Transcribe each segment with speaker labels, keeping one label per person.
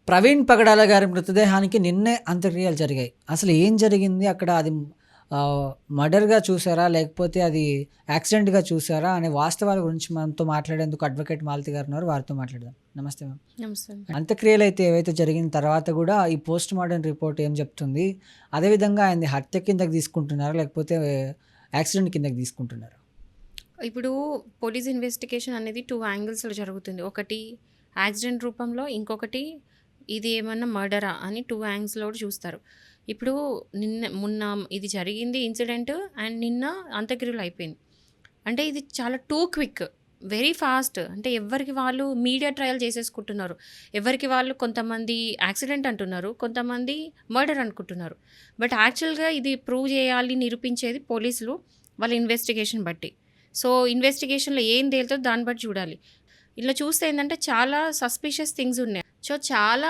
Speaker 1: ప్రవీణ్ పగడాల గారి మృతదేహానికి నిన్నే అంత్యక్రియలు జరిగాయి. అసలు ఏం జరిగింది అక్కడ? అది మర్డర్‌గా చూసారా? లేకపోతే అది యాక్సిడెంట్‌గా చూసారా? అనే వాస్తవాల గురించి మనతో మాట్లాడేందుకు అడ్వకేట్ మాలతి గారు ఉన్నారు. వారితో మాట్లాడదాం. నమస్తే మ్యామ్.
Speaker 2: నమస్తే.
Speaker 1: అంత్యక్రియలైతే ఏవైతే జరిగిన తర్వాత గూడా ఈ పోస్ట్ మార్టం రిపోర్ట్ ఏం చెప్తుంది? అదేవిధంగా ఆయన్ని హత్య కిందకి తీసుకుంటున్నారా? లేకపోతే యాక్సిడెంట్ కిందకి తీసుకుంటున్నారా?
Speaker 2: ఇప్పుడు పోలీస్ ఇన్వెస్టిగేషన్ అనేది 2 యాంగిల్స్‌లో జరుగుతుంది. ఒకటి యాక్సిడెంట్ రూపంలో, ఇంకొకటి ఇది ఏమన్నా మర్డరా అని 2 యాంగిల్స్‌లో కూడా చూస్తారు. ఇప్పుడు మొన్న ఇది జరిగింది ఇన్సిడెంట్ అండ్ నిన్న అంత్యక్రియలు అయిపోయింది. అంటే ఇది చాలా టూ క్విక్, వెరీ ఫాస్ట్. అంటే ఎవరికి వాళ్ళు మీడియా ట్రయల్ చేసేసుకుంటున్నారు. ఎవరికి వాళ్ళు కొంతమంది యాక్సిడెంట్ అంటున్నారు, కొంతమంది మర్డర్ అనుకుంటున్నారు. బట్ యాక్చువల్‌గా ఇది ప్రూవ్ చేయాలి, నిరూపించేది పోలీసులు వాళ్ళ ఇన్వెస్టిగేషన్ బట్టి. సో ఇన్వెస్టిగేషన్‌లో ఏం తేలుతుందో దాన్ని బట్టి చూడాలి. ఇలా చూస్తే ఏంటంటే చాలా సస్పిషియస్ థింగ్స్ ఉన్నాయి. సో చాలా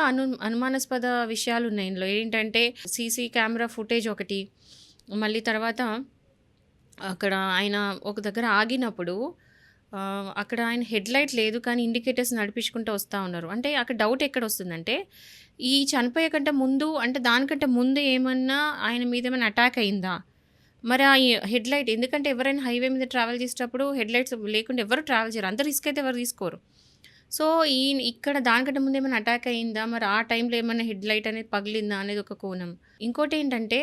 Speaker 2: అనుమానాస్పద విషయాలు ఉన్నాయి ఇందులో. ఏంటంటే సీసీ కెమెరా ఫుటేజ్ ఒకటి, మళ్ళీ తర్వాత అక్కడ ఆయన ఒక దగ్గర ఆగినప్పుడు అక్కడ ఆయన హెడ్లైట్ లేదు, కానీ ఇండికేటర్స్ నడిపించుకుంటూ వస్తూ ఉన్నారు. అంటే అక్కడ డౌట్ ఎక్కడ వస్తుందంటే ఈ చనిపోయే కంటే ముందు, అంటే దానికంటే ముందు ఏమన్నా ఆయన మీద ఏమైనా అటాక్ అయిందా? మరి ఆ హెడ్లైట్, ఎందుకంటే ఎవరైనా హైవే మీద ట్రావెల్ చేసేటప్పుడు హెడ్లైట్స్ లేకుండా ఎవరు ట్రావెల్ చేయరు, అంత రిస్క్ అయితే ఎవరు తీసుకోరు. సో ఇక్కడ దానికంటే ముందు ఏమైనా అటాక్ అయిందా, మరి ఆ టైంలో ఏమైనా హెడ్లైట్ అనేది పగిలిందా అనేది ఒక కోణం. ఇంకోటి ఏంటంటే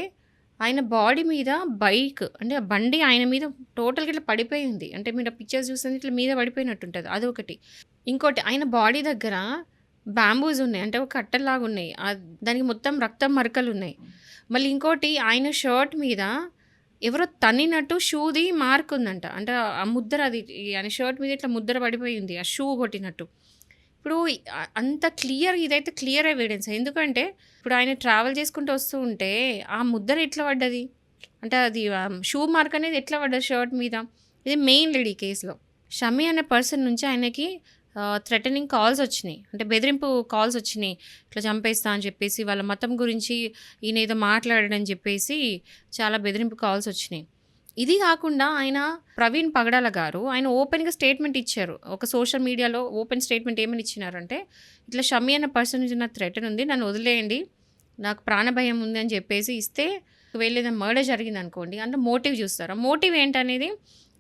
Speaker 2: ఆయన బాడీ మీద బైక్, అంటే ఆ బండి ఆయన మీద టోటల్గా ఇట్లా పడిపోయి ఉంది. అంటే మీరు పిక్చర్స్ చూస్తే ఇట్లా మీద పడిపోయినట్టుంటుంది, అదొకటి. ఇంకోటి ఆయన బాడీ దగ్గర బ్యాంబూస్ ఉన్నాయి, అంటే ఒక కట్టెలాగా ఉన్నాయి, దానికి మొత్తం రక్తం మరకలు ఉన్నాయి. మళ్ళీ ఇంకోటి ఆయన షర్ట్ మీద ఎవరో తన్నినట్టు షూది మార్క్ ఉందంట. అంటే ఆ ముద్ర, అది ఆయన షర్ట్ మీద ఇట్లా ముద్ర పడిపోయి ఉంది, ఆ షూ కొట్టినట్టు. ఇప్పుడు అంత క్లియర్, ఇదైతే క్లియర్ ఎవిడెన్స్. ఎందుకంటే ఇప్పుడు ఆయన ట్రావెల్ చేసుకుంటూ వస్తూ ఉంటే ఆ ముద్ర ఎట్లా పడ్డది, అంటే అది షూ మార్క్ అనేది ఎట్లా పడ్డది షర్ట్ మీద. ఇది మెయిన్ లీడ్ ఈ కేసులో. షమీ అనే పర్సన్ నుంచి ఆయనకి థ్రెటనింగ్ కాల్స్ వచ్చినాయి, అంటే బెదిరింపు కాల్స్ వచ్చినాయి. ఇట్లా చంపేస్తా అని చెప్పేసి, వాళ్ళ మతం గురించి ఈయన ఏదో మాట్లాడని చెప్పేసి చాలా బెదిరింపు కాల్స్ వచ్చినాయి. ఇది కాకుండా ఆయన ప్రవీణ్ పగడాల గారు ఆయన ఓపెన్గా స్టేట్మెంట్ ఇచ్చారు. ఒక సోషల్ మీడియాలో ఓపెన్ స్టేట్మెంట్ ఏమని ఇచ్చినారంటే, ఇట్లా షమీ అనే పర్సన్ నుంచి నాకు థ్రెటన్ ఉంది, నన్ను వదిలేయండి, నాకు ప్రాణభయం ఉంది అని చెప్పేసి ఇస్తే, ఒకవేళ ఏదైనా మర్డర్ జరిగింది అనుకోండి, అందులో మోటివ్ చూస్తారు. ఆ మోటివ్ ఏంటనేది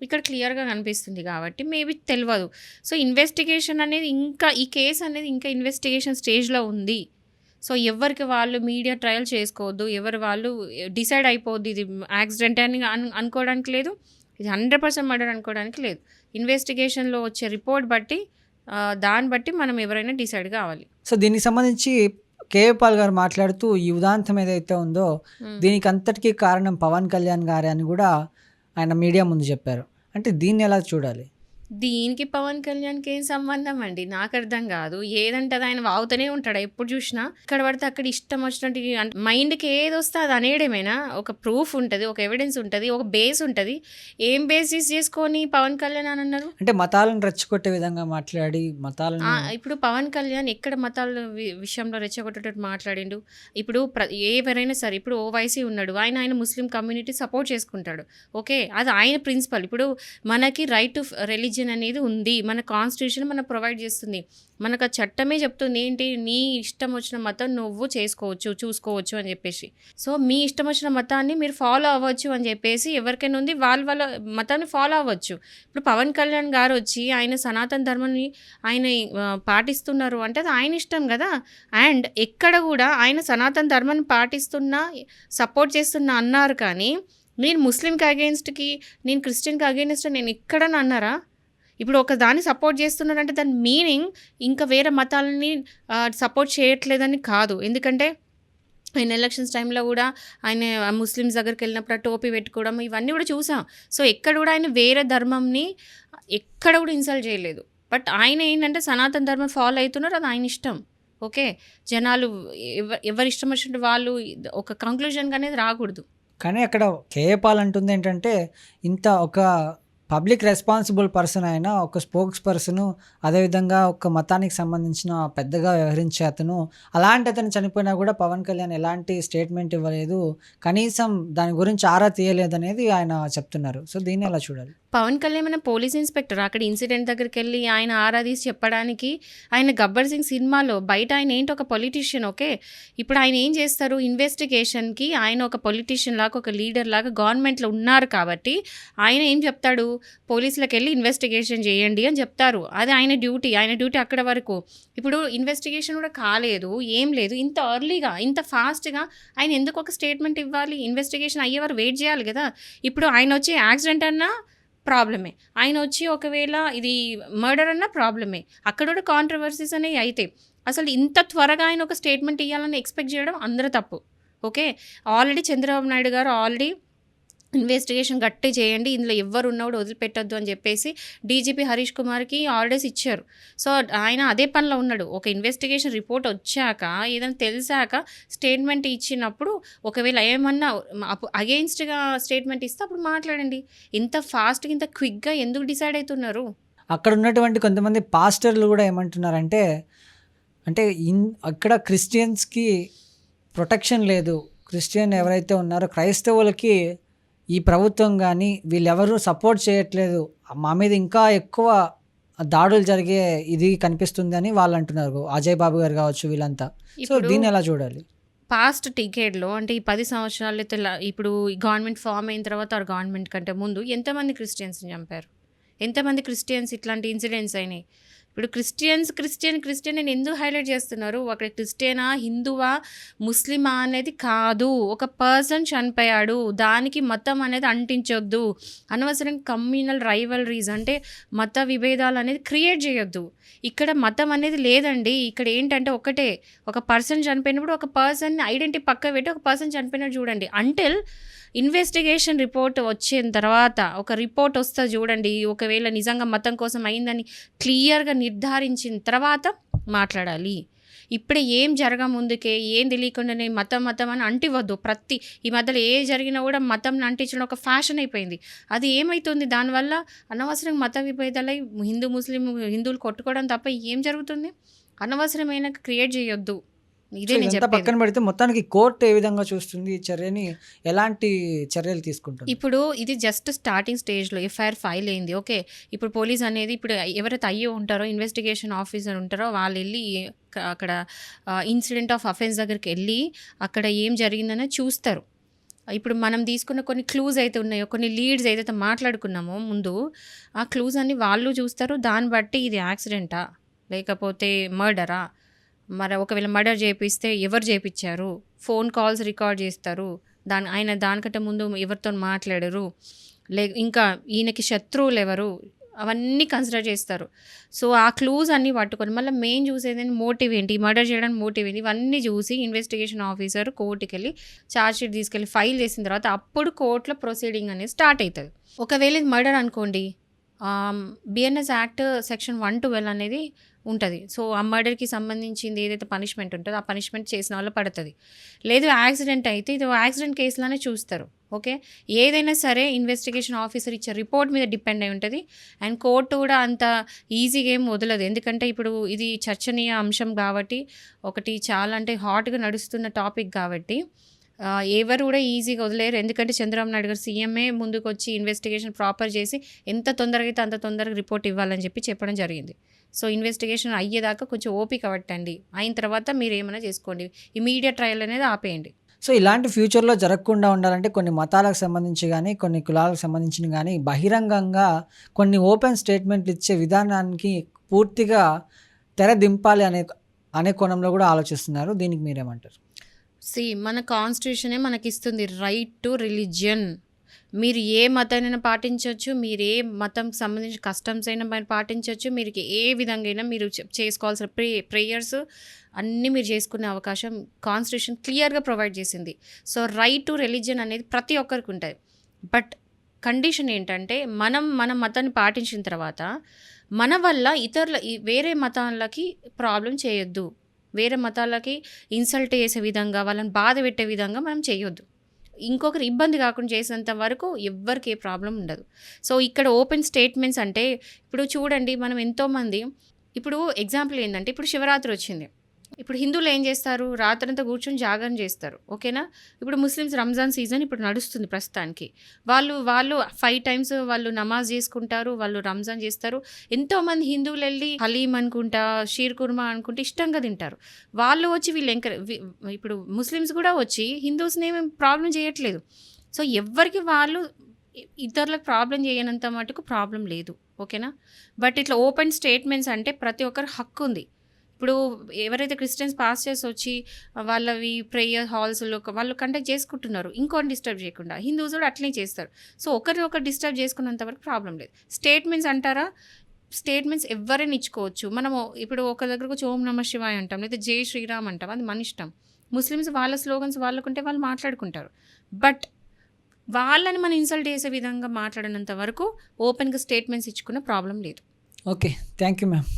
Speaker 2: ఇక్కడ క్లియర్గా కనిపిస్తుంది కాబట్టి మేబీ తెలియదు. సో ఇన్వెస్టిగేషన్ అనేది ఇంకా, ఈ కేసు అనేది ఇంకా ఇన్వెస్టిగేషన్ స్టేజ్లో ఉంది. సో ఎవరికి వాళ్ళు మీడియా ట్రయల్ చేసుకోవద్దు, ఎవరు వాళ్ళు డిసైడ్ అయిపోద్ది ఇది యాక్సిడెంట్ అని అనుకోవడానికి లేదు, ఇది 100% మర్డర్ అనుకోవడానికి లేదు. ఇన్వెస్టిగేషన్లో వచ్చే రిపోర్ట్ బట్టి దాన్ని బట్టి మనం ఎవరైనా డిసైడ్ కావాలి.
Speaker 1: సో దీనికి సంబంధించి కేఏ పాల్ గారు మాట్లాడుతూ ఈ ఉదాంతం ఏదైతే ఉందో దీనికి అంతటికీ కారణం పవన్ కళ్యాణ్ గారే అని కూడా ఆయన మీడియా ముందు చెప్పారు. అంటే దీన్ని ఎలా చూడాలి?
Speaker 2: దీనికి పవన్ కళ్యాణ్కి ఏం సంబంధం అండి, నాకు అర్థం కాదు. ఏదంటే అది ఆయన వాగుతూనే ఉంటాడు ఎప్పుడు చూసినా. ఇక్కడ పడితే అక్కడ ఇష్టం వచ్చినట్టు మైండ్కి ఏది వస్తే అది అనేయడమేనా? ఒక ప్రూఫ్ ఉంటుంది, ఒక ఎవిడెన్స్ ఉంటుంది, ఒక బేస్ ఉంటుంది. ఏం బేసిస్ చేసుకొని పవన్ కళ్యాణ్ అని అన్నారు?
Speaker 1: అంటే మతాలను రెచ్చగొట్టే విధంగా మాట్లాడి మతాలను
Speaker 2: ఇప్పుడు పవన్ కళ్యాణ్ ఎక్కడ మతాల విషయంలో రెచ్చగొట్టేటట్టు మాట్లాడిండు? ఇప్పుడు ఎవరైనా సరే, ఇప్పుడు ఓవైసీ ఉన్నాడు, ఆయన ముస్లిం కమ్యూనిటీ సపోర్ట్ చేసుకుంటాడు, ఓకే, అది ఆయన ప్రిన్సిపల్. ఇప్పుడు మనకి రైట్ టు రిలీజియన్ అనేది ఉంది, మన కాన్స్టిట్యూషన్ మనకు ప్రొవైడ్ చేస్తుంది, మనకు ఆ చట్టమే చెప్తుంది ఏంటి, నీ ఇష్టం వచ్చిన మతం నువ్వు చేసుకోవచ్చు, చూసుకోవచ్చు అని చెప్పేసి. సో మీ ఇష్టం వచ్చిన మతాన్ని మీరు ఫాలో అవ్వచ్చు అని చెప్పేసి ఎవరికైనా ఉంది, వాళ్ళ మతాన్ని ఫాలో అవ్వచ్చు. ఇప్పుడు పవన్ కళ్యాణ్ గారు వచ్చి ఆయన సనాతన ధర్మాన్ని ఆయన పాటిస్తున్నారు అంటే అది ఆయన ఇష్టం కదా. అండ్ ఎక్కడ కూడా ఆయన సనాతన ధర్మాన్ని పాటిస్తున్నా, సపోర్ట్ చేస్తున్నా అన్నారు, కానీ నేను ముస్లింకి అగెయిన్స్ట్కి, నేను క్రిస్టియన్కి అగెయిన్స్ట్ నేను ఎక్కడని అన్నారా? ఇప్పుడు ఒక దాన్ని సపోర్ట్ చేస్తున్నారంటే దాని మీనింగ్ ఇంకా వేరే మతాలని సపోర్ట్ చేయట్లేదని కాదు. ఎందుకంటే ఆయన ఎలక్షన్స్ టైంలో కూడా ఆయన ముస్లిమ్స్ దగ్గరికి వెళ్ళినప్పుడు ఆ టోపీ పెట్టుకోవడం ఇవన్నీ కూడా చూసాం. సో ఎక్కడ కూడా ఆయన వేరే ధర్మంని ఎక్కడ కూడా ఇన్సల్ట్ చేయలేదు. బట్ ఆయన ఏంటంటే సనాతన ధర్మం ఫాలో అవుతున్నారు, అది ఆయన ఇష్టం, ఓకే. జనాలు ఎవరి ఇష్టం వచ్చినట్టు వాళ్ళు ఒక కంక్లూజన్ అనేది రాకూడదు.
Speaker 1: కానీ అక్కడ కేఏ పాల్ అంటుంది ఏంటంటే, ఇంత ఒక పబ్లిక్ రెస్పాన్సిబుల్ పర్సన్ అయిన ఒక స్పోక్స్ పర్సన్, అదేవిధంగా ఒక మతానికి సంబంధించిన పెద్దగా వ్యవహరించే అతను, అలాంటి అతను చనిపోయినా కూడా పవన్ కళ్యాణ్ ఎలాంటి స్టేట్మెంట్ ఇవ్వలేదు, కనీసం దాని గురించి ఆరా తీయలేదనేది ఆయన చెప్తున్నారు. సో దీన్ని ఎలా చూడాలి?
Speaker 2: పవన్ కళ్యాణ్ మన పోలీస్ ఇన్స్పెక్టర్. అక్కడ ఇన్సిడెంట్ దగ్గరికి వెళ్ళి ఆయన ఆరాధీసి చెప్పడానికి, ఆయన గబ్బర్ సింగ్ సినిమాలో బయట ఆయన ఏంటి ఒక పొలిటీషియన్. ఓకే, ఇప్పుడు ఆయన ఏం చేస్తారు, ఇన్వెస్టిగేషన్కి ఆయన ఒక పొలిటీషియన్ లాగా, ఒక లీడర్ లాగా గవర్నమెంట్లో ఉన్నారు కాబట్టి ఆయన ఏం చెప్తాడు, పోలీసులకు వెళ్ళి ఇన్వెస్టిగేషన్ చేయండి అని చెప్తారు. అది ఆయన డ్యూటీ అక్కడ వరకు. ఇప్పుడు ఇన్వెస్టిగేషన్ కూడా కాలేదు, ఏం లేదు, ఇంత ఎర్లీగా ఇంత ఫాస్ట్గా ఆయన ఎందుకు ఒక స్టేట్మెంట్ ఇవ్వాలి? ఇన్వెస్టిగేషన్ అయ్యేవారు వెయిట్ చేయాలి కదా. ఇప్పుడు ఆయన వచ్చి యాక్సిడెంట్ అన్నా ప్రాబ్లమే, ఆయన వచ్చి ఒకవేళ ఇది మర్డర్ అన్న ప్రాబ్లమే, అక్కడ కూడా కాంట్రవర్సీస్ అనేవి అయితే అసలు ఇంత త్వరగా ఆయన ఒక స్టేట్మెంట్ ఇవ్వాలని ఎక్స్పెక్ట్ చేయడం అందరూ తప్పు. ఓకే, ఆల్రెడీ చంద్రబాబు నాయుడు గారు ఆల్రెడీ ఇన్వెస్టిగేషన్ గట్టి చేయండి, ఇందులో ఎవరు ఉన్నవాడు వదిలిపెట్టద్దు అని చెప్పేసి డీజీపీ హరీష్ కుమార్కి ఆర్డర్స్ ఇచ్చారు. సో ఆయన అదే పనిలో ఉన్నాడు. ఒక ఇన్వెస్టిగేషన్ రిపోర్ట్ వచ్చాక, ఏదైనా తెలిసాక స్టేట్మెంట్ ఇచ్చినప్పుడు ఒకవేళ ఏమన్నా అగెయిన్స్ట్గా స్టేట్మెంట్ ఇస్తే అప్పుడు మాట్లాడండి. ఇంత ఫాస్ట్గా ఇంత క్విక్గా ఎందుకు డిసైడ్ అవుతున్నారు?
Speaker 1: అక్కడ ఉన్నటువంటి కొంతమంది పాస్టర్లు కూడా ఏమంటున్నారంటే, అంటే అక్కడ క్రిస్టియన్స్కి ప్రొటెక్షన్ లేదు, క్రిస్టియన్ ఎవరైతే ఉన్నారో క్రైస్తవులకి ఈ ప్రభుత్వం కానీ వీళ్ళెవరూ సపోర్ట్ చేయట్లేదు, మా మీద ఇంకా ఎక్కువ దాడులు జరిగే ఇది కనిపిస్తుంది అని వాళ్ళు అంటున్నారు. అజయ్ బాబు గారు కావచ్చు, వీళ్ళంతా. సో దీన్ని ఎలా చూడాలి?
Speaker 2: పాస్ట్ టికెట్లో అంటే ఈ 10 సంవత్సరాలు ఇప్పుడు గవర్నమెంట్ ఫామ్ అయిన తర్వాత ఆ గవర్నమెంట్ కంటే ముందు ఎంతమంది క్రిస్టియన్స్ని చంపారు, ఎంతమంది క్రిస్టియన్స్ ఇట్లాంటి ఇన్సిడెంట్స్ అయినాయి? ఇప్పుడు క్రిస్టియన్ నేను ఎందుకు హైలైట్ చేస్తున్నారు? అక్కడ క్రిస్టియనా, హిందువా, ముస్లిమా అనేది కాదు, ఒక పర్సన్ చనిపోయాడు, దానికి మతం అనేది అంటించొద్దు. అనవసరం కమ్యూనల్ రైవలరీస్ అంటే మత విభేదాలు అనేది క్రియేట్ చేయొద్దు. ఇక్కడ మతం అనేది లేదండి. ఇక్కడ ఏంటంటే ఒకటే, ఒక పర్సన్ చనిపోయినప్పుడు ఒక పర్సన్ ఐడెంటిటీ పక్క పెట్టి ఒక పర్సన్ చనిపోయినట్టు చూడండి. అంటిల్ ఇన్వెస్టిగేషన్ రిపోర్ట్ వచ్చిన తర్వాత, ఒక రిపోర్ట్ వస్తే చూడండి, ఒకవేళ నిజంగా మతం కోసం అయిందని క్లియర్గా నిర్ధారించిన తర్వాత మాట్లాడాలి. ఇప్పుడే ఏం జరగ ముందుకే ఏం తెలియకుండానే మతం అని అంటివద్దు. ఈ మధ్యలో ఏ జరిగినా కూడా మతం అంటించడం ఒక ఫ్యాషన్ అయిపోయింది. అది ఏమవుతుంది, దానివల్ల అనవసరంగా మత విభేదాలై హిందువులు కొట్టుకోవడం తప్ప ఏం జరుగుతుంది? అనవసరమైన క్రియేట్ చేయొద్దు. ఇదే నేను చెప్పేది.
Speaker 1: పక్కన పెడితే మొత్తానికి కోర్టు ఏ విధంగా చూస్తుంది ఈ చర్యని, ఎలాంటి చర్యలు తీసుకుంటుంది?
Speaker 2: ఇప్పుడు ఇది జస్ట్ స్టార్టింగ్ స్టేజ్లో ఎఫ్ఐఆర్ ఫైల్ అయింది. ఓకే, ఇప్పుడు పోలీస్ అనేది ఇప్పుడు ఎవరైతే అయ్యో ఉంటారో, ఇన్వెస్టిగేషన్ ఆఫీసర్ ఉంటారో, వాళ్ళు వెళ్ళి అక్కడ ఇన్సిడెంట్ ఆఫ్ అఫెన్స్ దగ్గరికి వెళ్ళి అక్కడ ఏం జరిగిందని చూస్తారు. ఇప్పుడు మనం తీసుకున్న కొన్ని క్లూస్ అయితే ఉన్నాయో, కొన్ని లీడ్స్ ఏదైతే మాట్లాడుకున్నామో ముందు, ఆ క్లూస్ అన్ని వాళ్ళు చూస్తారు. దాన్ని బట్టి ఇది యాక్సిడెంటా లేకపోతే మర్డరా, మరి ఒకవేళ మర్డర్ చేపిస్తే ఎవరు చేపించారు, ఫోన్ కాల్స్ రికార్డ్ చేస్తారు, ఆయన దానికంటే ముందు ఎవరితో మాట్లాడరు, ఇంకా ఈయనకి శత్రువులు ఎవరు, అవన్నీ కన్సిడర్ చేస్తారు. సో ఆ క్లూస్ అన్నీ పట్టుకొని మళ్ళీ మెయిన్ చూసేది మోటివ్ ఏంటి, మర్డర్ చేయడానికి మోటివ్ ఏంటి, ఇవన్నీ చూసి ఇన్వెస్టిగేషన్ ఆఫీసర్ కోర్టుకి వెళ్ళి ఛార్జ్షీట్ తీసుకెళ్ళి ఫైల్ చేసిన తర్వాత అప్పుడు కోర్టులో ప్రొసీడింగ్ అనేది స్టార్ట్ అవుతుంది. ఒకవేళ ఇది మర్డర్ అనుకోండి, బిఎన్ఎస్ యాక్ట్ సెక్షన్ 112 అనేది ఉంటుంది. సో ఆ మర్డర్కి సంబంధించింది ఏదైతే పనిష్మెంట్ ఉంటుందో ఆ పనిష్మెంట్ చేసిన వాళ్ళు పడుతుంది. లేదు యాక్సిడెంట్ అయితే ఇది యాక్సిడెంట్ కేసులోనే చూస్తారు. ఓకే, ఏదైనా సరే ఇన్వెస్టిగేషన్ ఆఫీసర్ ఇచ్చే రిపోర్ట్ మీద డిపెండ్ అయి ఉంటుంది. అండ్ కోర్టు కూడా అంత ఈజీగా ఏం వదలదు, ఎందుకంటే ఇప్పుడు ఇది చర్చనీయ అంశం కాబట్టి, ఒకటి చాలా అంటే హాట్గా నడుస్తున్న టాపిక్ కాబట్టి ఎవరు కూడా ఈజీగా వదిలేరు. ఎందుకంటే చంద్రబాబు నాయుడు గారు సీఎంఏ ముందుకు వచ్చి ఇన్వెస్టిగేషన్ ప్రాపర్ చేసి ఎంత తొందరగా అయితే అంత తొందరగా రిపోర్ట్ ఇవ్వాలని చెప్పడం జరిగింది. సో ఇన్వెస్టిగేషన్ అయ్యేదాకా కొంచెం ఓపిక పట్టండి, అయిన తర్వాత మీరు ఏమైనా చేసుకోండి, ఇమీడియట్ ట్రయల్ అనేది ఆపేయండి.
Speaker 1: సో ఇలాంటి ఫ్యూచర్లో జరగకుండా ఉండాలంటే కొన్ని మతాలకు సంబంధించి కానీ, కొన్ని కులాలకు సంబంధించిన కానీ బహిరంగంగా కొన్ని ఓపెన్ స్టేట్మెంట్లు ఇచ్చే విధానానికి పూర్తిగా తెర దింపాలి అనే కోణంలో కూడా ఆలోచిస్తున్నారు. దీనికి మీరేమంటారు?
Speaker 2: మన కాన్స్టిట్యూషనే మనకిస్తుంది రైట్ టు రిలీజియన్. మీరు ఏ మతాన్నైనా పాటించవచ్చు, మీరు ఏ మతంకి సంబంధించిన కస్టమ్స్ అయినా మీరు పాటించవచ్చు, మీరు ఏ విధంగా అయినా మీరు చేసుకోవాల్సిన ప్రేయర్స్ అన్నీ మీరు చేసుకునే అవకాశం కాన్స్టిట్యూషన్ క్లియర్గా ప్రొవైడ్ చేసింది. సో రైట్ టు రిలీజియన్ అనేది ప్రతి ఒక్కరికి ఉంటుంది. బట్ కండిషన్ ఏంటంటే మన మతాన్ని పాటించిన తర్వాత మన వల్ల వేరే మతాలకి ప్రాబ్లం చేయొద్దు, వేరే మతాలకి ఇన్సల్ట్ చేసే విధంగా, వాళ్ళని బాధ పెట్టే విధంగా మనం చేయొద్దు. ఇంకొకరు ఇబ్బంది కాకుండా చేసేంత వరకు ఎవ్వరికి ఏ ప్రాబ్లం ఉండదు. సో, ఇక్కడ ఓపెన్ స్టేట్మెంట్స్ అంటే ఇప్పుడు చూడండి మనం ఎంతోమంది ఇప్పుడు ఎగ్జాంపుల్ ఏందంటే ఇప్పుడు శివరాత్రి వచ్చింది. ఇప్పుడు హిందువులు ఏం చేస్తారు? రాత్రంతా కూర్చొని జాగరణ చేస్తారు. ఓకేనా? ఇప్పుడు ముస్లిమ్స్ రంజాన్ సీజన్ ఇప్పుడు నడుస్తుంది ప్రస్తుతానికి. వాళ్ళు 5 టైమ్స్ వాళ్ళు నమాజ్ చేసుకుంటారు. వాళ్ళు రంజాన్ చేస్తారు. ఎంతోమంది హిందువులెళ్ళి హలీం అనుకుంటా, షీర్ కుర్మా అనుకుంటే ఇష్టంగా తింటారు. వాళ్ళు వచ్చి వీళ్ళు ఇప్పుడు ముస్లిమ్స్ కూడా వచ్చి హిందూస్‌ని ఏమి ప్రాబ్లమ్ చేయట్లేదు. సో, ఎవ్వరికి వాళ్ళు ఇతరులకు ప్రాబ్లమ్ చేయనంత మటుకు ప్రాబ్లమ్ లేదు. ఓకేనా? బట్ ఇట్లా ఓపెన్ స్టేట్మెంట్స్ అంటే ప్రతి ఒక్కరి హక్కు ఉంది. ఇప్పుడు ఎవరైతే క్రిస్టియన్స్ పాస్టర్స్ వచ్చి వాళ్ళవి ప్రేయర్ హాల్స్‌లో వాళ్ళు కండక్ట్ చేసుకుంటున్నారు. ఇంకోరిని డిస్టర్బ్ చేయకుండా. హిందూస్ కూడా అట్లనే చేస్తారు. సో, ఒకరినొకరు డిస్టర్బ్ చేసుకున్నంత వరకు ప్రాబ్లమ్ లేదు. స్టేట్మెంట్స్ అంటారా? స్టేట్మెంట్స్ ఎవ్వరైనా ఇచ్చుకోవచ్చు. మనము ఇప్పుడు ఒక దగ్గరకు వచ్చి ఓం నమః శివాయ అంటాం. లేదా జై శ్రీరామ్ అంటాం. అది మన ఇష్టం. ముస్లిమ్స్ వాళ్ళ స్లోగన్స్ వాళ్ళకుంటే వాళ్ళు మాట్లాడుకుంటారు. బట్ వాళ్ళని మనం ఇన్సల్ట్ చేసే విధంగా మాట్లాడినంత వరకు ఓపెన్‌గా స్టేట్మెంట్స్ ఇచ్చుకున్న ప్రాబ్లమ్ లేదు.
Speaker 1: ఓకే. Thank you ma'am.